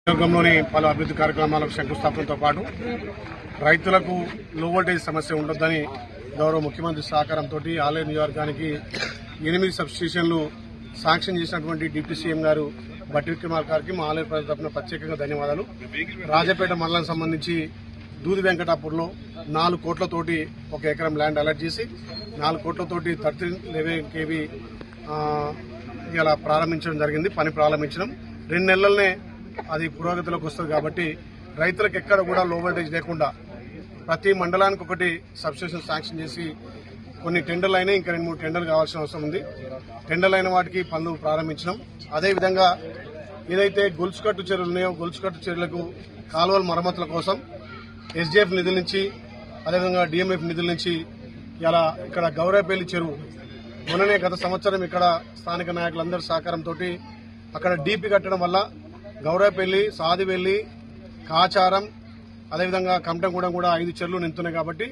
నియోజకవర్గంలోని పలు అభివృద్ధి కార్యక్రమాలకు శంకుస్థాపనతో పాటు రైతులకు లో వోల్టేజ్ సమస్య ఉండొద్దని గౌరవ ముఖ్యమంత్రి సహకారంతో ఆలేరు నియోజకవర్గానికి 8 సబ్స్టేషన్లు శాంక్షన్ చేసినటువంటి డిప్యూటీ సీఎం గారు బట్టి విక్రమార్క గారికి మా ఆలేరు ప్రజల తరఫున ప్రత్యేకంగా ధన్యవాదాలు. రాజపేట మండలానికి సంబంధించి దూది వెంకటాపూర్లో 4 కోట్లతోటి ఒక ఎకరం ల్యాండ్ అలాట్ చేసి 4 కోట్లతోటి 1311 kV ఇలా ప్రారంభించడం జరిగింది. పని ప్రారంభించడం 2 నెలలనే అది పురోగతిలోకి వస్తుంది కాబట్టి రైతులకు ఎక్కడ కూడా లో వోల్టేజ్ లేకుండా ప్రతి మండలానికి ఒకటి సబ్స్టేషన్ శాంక్షన్ చేసి కొన్ని టెండర్లు అయినా ఇంకా 2-3 టెండర్లు కావాల్సిన అవసరం ఉంది. టెండర్లు అయిన వాటికి పనులు ప్రారంభించడం. అదేవిధంగా ఏదైతే గొలుసుకట్టు చెరువులు ఉన్నాయో గొలుసుకట్టు చెరువులకు కాలువల మరమ్మతుల కోసం SDF నిధుల నుంచి అదేవిధంగా DMF నిధుల నుంచి ఇలా ఇక్కడ గౌరవపల్లి చెరువు మొన్ననే గత సంవత్సరం ఇక్కడ స్థానిక నాయకులందరి సహకారంతో అక్కడ డీపీ కట్టడం వల్ల గౌరవపల్లి, సాదివెల్లి, కాచారం అదేవిధంగా కమటంగూడెం కూడా 5 చెరువులు నింపుతున్నాయి. కాబట్టి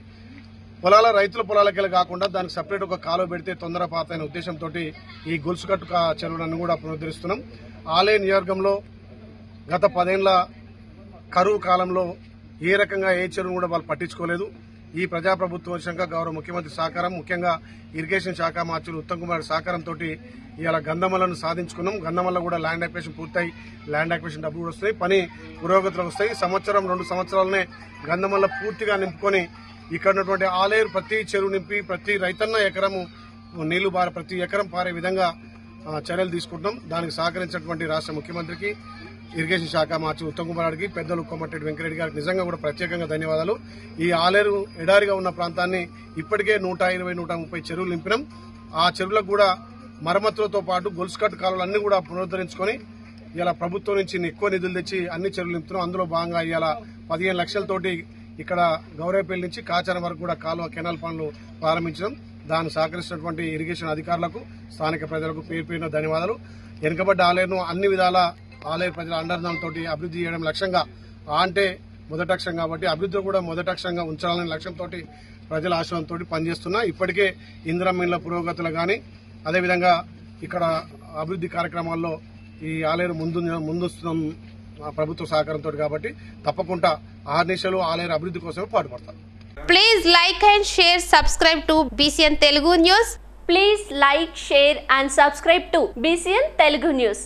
రైతుల పొలాలకెళ్ళి కాకుండా దానికి సపరేట్ ఒక కాలువ పెడితే తొందర పాతైన ఉద్దేశంతో ఈ గొలుసుకట్టు చెరువులను కూడా పునరుద్ధరిస్తున్నాం. ఆలేరు నియోజకవర్గంలో గత 10 ఏళ్ల కరువు కాలంలో ఏ రకంగా ఏ చెరువును కూడా వాళ్ళు పట్టించుకోలేదు. ఈ ప్రజాప్రభుత్వం వచ్చాక గౌరవ ముఖ్యమంత్రి సహకారం, ముఖ్యంగా ఇరిగేషన్ శాఖ మంత్రులు ఉత్తమ్ కుమార్ సహకారంతో ఇవాళ గంధమల్లను సాధించుకున్నాం. గంధమల్ల కూడా ల్యాండ్ అక్విజిషన్ పూర్తయి ల్యాండ్ అక్విజిషన్ డబ్బులు వస్తాయి, పని పురోగతిలో వస్తాయి. 1-2 సంవత్సరాలనే గంధమల్ల పూర్తిగా నింపుకొని ఇక్కడ ఉన్నటువంటి ఆలేరు ప్రతి చెరువు నింపి ప్రతి రైతన్న ఎకరము నీళ్లు ప్రతి ఎకరం పారే విధంగా చర్యలు తీసుకుంటున్నాం. దానికి సహకరించినటువంటి రాష్ట్ర ముఖ్యమంత్రికి, ఇరిగేషన్ శాఖ మంత్రి ఉత్తమ్ కుమార్ రెడ్డికి, పెద్దలు కోమటిరెడ్డి వెంకరెడ్డి గారికి నిజంగా కూడా ప్రత్యేకంగా ధన్యవాదాలు. ఈ ఆలేరు ఎడారిగా ఉన్న ప్రాంతాన్ని ఇప్పటికే 120-130 చెరువులు నింపినాం. ఆ చెరువులకు కూడా మరమ్మతులతో పాటు గొలుసుకట్టు కాలువలన్నీ కూడా పునరుద్ధరించుకొని ఇలా ప్రభుత్వం నుంచి ఎక్కువ నిధులు తెచ్చి అన్ని చెరువులు నింపుతున్నాం. అందులో భాగంగా ఇవాళ 15 లక్షలతోటి ఇక్కడ గౌరవపల్లి నుంచి కాచారం వరకు కూడా కాలువ కెనాల్ పనులు ప్రారంభించడం. దాన్ని సహకరిస్తున్నటువంటి ఇరిగేషన్ అధికారులకు, స్థానిక ప్రజలకు పేరు ధన్యవాదాలు. వెనుకబడ్డ ఆలేరును అన్ని విధాల ఆలేరు ప్రజల అండర్దానంతో అభివృద్ధి చేయడం లక్ష్యంగా అంటే మొదటి అక్షరం కాబట్టి అభివృద్ధిలో కూడా మొదటి అక్షరంగా ఉంచాలనే లక్ష్యంతో ప్రజల ఆశ్రయంతో పనిచేస్తున్నా. ఇప్పటికే ఇందిరమ్మ ఇళ్ల పురోగతులు గాని అదేవిధంగా ఇక్కడ అభివృద్ధి కార్యక్రమాల్లో ఈ ఆలేరు ముందుస్తున్నాం ప్రభుత్వ సహకారంతో. కాబట్టి తప్పకుండా ఆర్నిశలు ఆలేరు అభివృద్ధి కోసమే పాటుపడతారు. Please like and share, subscribe to BCN Telugu News. Please like, share and subscribe to BCN Telugu News.